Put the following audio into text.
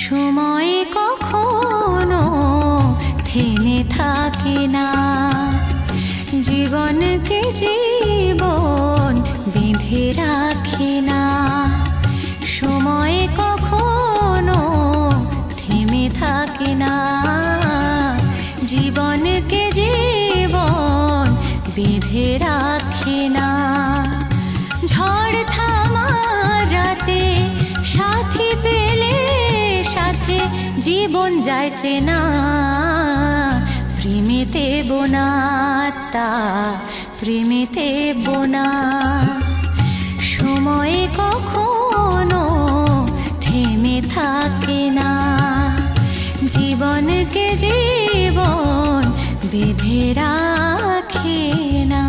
সময় কখনো থেমে থাকে না, জীবনকে জীবন বেঁধে রাখে না। সময় কখনো থেমে থাকে না, জীবনকে জীবন বেঁধে রাখে না। ঝড় থামার রাতে সাথী পেলে সাথে জীবন যায় চেনা, প্রেমেতে বোনা তা প্রেমেতে বোনা। সময় কখনো থেমে থাকে না, জীবনকে জীবন বেঁধে রাখে না।